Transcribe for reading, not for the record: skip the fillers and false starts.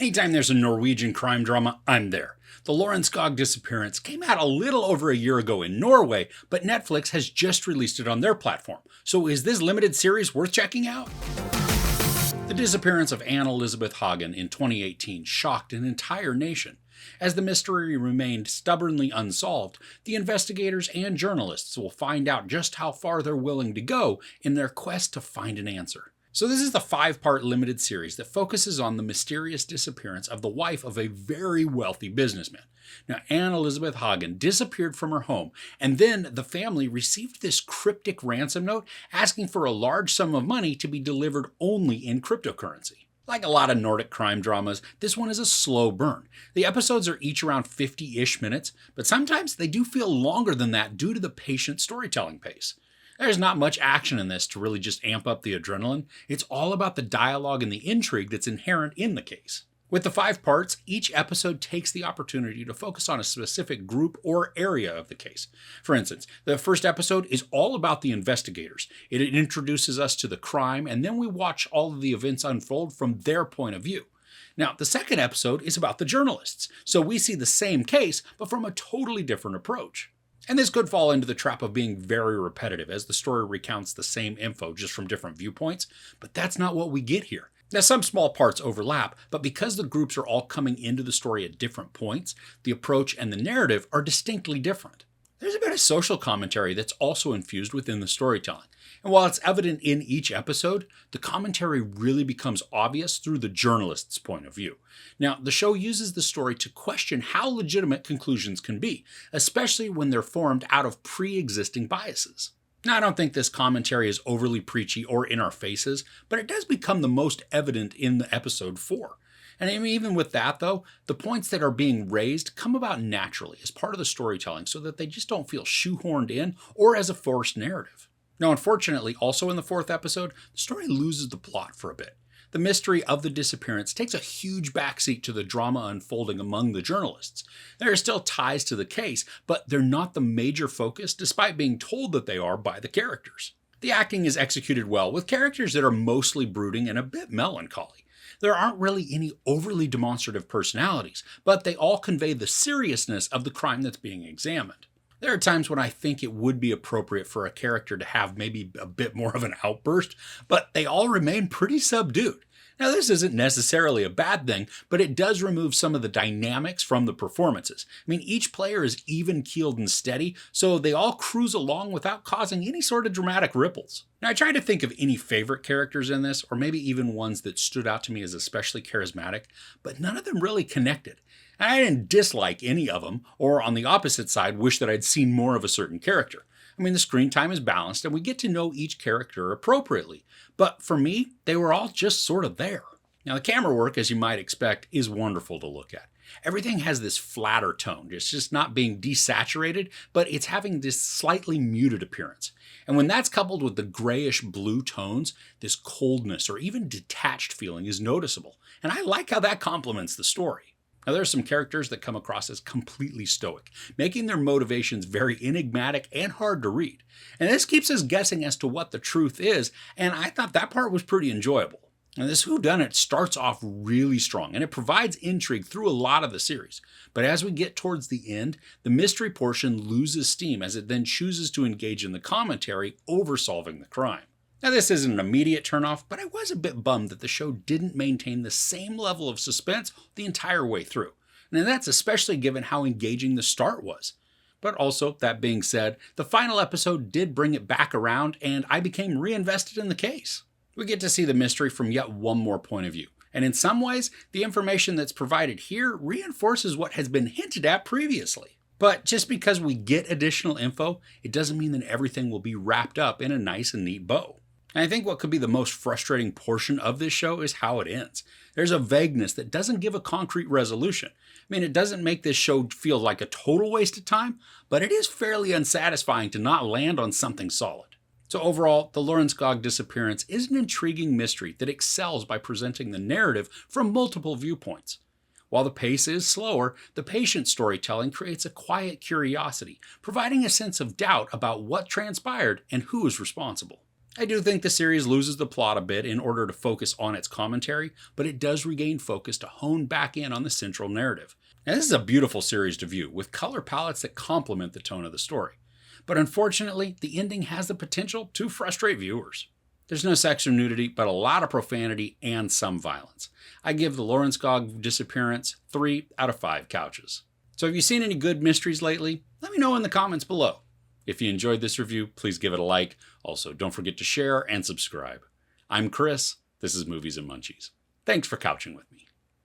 Anytime there's a Norwegian crime drama, I'm there. The Lorenskog Disappearance came out a little over a year ago in Norway, but Netflix has just released it on their platform. So is this limited series worth checking out? The disappearance of Anne-Elisabeth Hagen in 2018 shocked an entire nation. As the mystery remained stubbornly unsolved, the investigators and journalists will find out just how far they're willing to go in their quest to find an answer. So this is the 5-part limited series that focuses on the mysterious disappearance of the wife of a very wealthy businessman. Now, Anne-Elisabeth Hagen disappeared from her home, and then the family received this cryptic ransom note asking for a large sum of money to be delivered only in cryptocurrency. Like a lot of Nordic crime dramas, this one is a slow burn. The episodes are each around 50-ish minutes, but sometimes they do feel longer than that due to the patient storytelling pace. There's not much action in this to really just amp up the adrenaline. It's all about the dialogue and the intrigue that's inherent in the case. With the 5 parts, each episode takes the opportunity to focus on a specific group or area of the case. For instance, the first episode is all about the investigators. It introduces us to the crime, and then we watch all of the events unfold from their point of view. Now, the second episode is about the journalists, so we see the same case, but from a totally different approach. And this could fall into the trap of being very repetitive, as the story recounts the same info just from different viewpoints, but that's not what we get here. Now, some small parts overlap, but because the groups are all coming into the story at different points, the approach and the narrative are distinctly different. There's a bit of social commentary that's also infused within the storytelling. And while it's evident in each episode, the commentary really becomes obvious through the journalist's point of view. Now, the show uses the story to question how legitimate conclusions can be, especially when they're formed out of pre-existing biases. Now, I don't think this commentary is overly preachy or in our faces, but it does become the most evident in the episode 4. And even with that, though, the points that are being raised come about naturally as part of the storytelling so that they just don't feel shoehorned in or as a forced narrative. Now, unfortunately, also in the 4th episode, the story loses the plot for a bit. The mystery of the disappearance takes a huge backseat to the drama unfolding among the journalists. There are still ties to the case, but they're not the major focus despite being told that they are by the characters. The acting is executed well, with characters that are mostly brooding and a bit melancholy. There aren't really any overly demonstrative personalities, but they all convey the seriousness of the crime that's being examined. There are times when I think it would be appropriate for a character to have maybe a bit more of an outburst, but they all remain pretty subdued. Now, this isn't necessarily a bad thing, but it does remove some of the dynamics from the performances. I mean, each player is even-keeled and steady, so they all cruise along without causing any sort of dramatic ripples. Now, I tried to think of any favorite characters in this, or maybe even ones that stood out to me as especially charismatic, but none of them really connected. I didn't dislike any of them, or on the opposite side, wish that I'd seen more of a certain character. I mean, the screen time is balanced and we get to know each character appropriately. But for me, they were all just sort of there. Now, the camera work, as you might expect, is wonderful to look at. Everything has this flatter tone. It's just not being desaturated, but it's having this slightly muted appearance. And when that's coupled with the grayish blue tones, this coldness or even detached feeling is noticeable. And I like how that complements the story. Now, there are some characters that come across as completely stoic, making their motivations very enigmatic and hard to read. And this keeps us guessing as to what the truth is, and I thought that part was pretty enjoyable. Now, this whodunit starts off really strong, and it provides intrigue through a lot of the series. But as we get towards the end, the mystery portion loses steam as it then chooses to engage in the commentary over solving the crime. Now, this isn't an immediate turnoff, but I was a bit bummed that the show didn't maintain the same level of suspense the entire way through. And that's especially given how engaging the start was. But also, that being said, the final episode did bring it back around, and I became reinvested in the case. We get to see the mystery from yet one more point of view. And in some ways, the information that's provided here reinforces what has been hinted at previously. But just because we get additional info, it doesn't mean that everything will be wrapped up in a nice and neat bow. And I think what could be the most frustrating portion of this show is how it ends. There's a vagueness that doesn't give a concrete resolution. I mean, it doesn't make this show feel like a total waste of time, but it is fairly unsatisfying to not land on something solid. So overall, the Lorenskog Disappearance is an intriguing mystery that excels by presenting the narrative from multiple viewpoints. While the pace is slower, the patient storytelling creates a quiet curiosity, providing a sense of doubt about what transpired and who is responsible. I do think the series loses the plot a bit in order to focus on its commentary, but it does regain focus to hone back in on the central narrative. Now, this is a beautiful series to view, with color palettes that complement the tone of the story. But unfortunately, the ending has the potential to frustrate viewers. There's no sex or nudity, but a lot of profanity and some violence. I give the Lorenskog Disappearance 3 out of 5 couches. So have you seen any good mysteries lately? Let me know in the comments below. If you enjoyed this review, please give it a like. Also, don't forget to share and subscribe. I'm Chris. This is Movies and Munchies. Thanks for couching with me.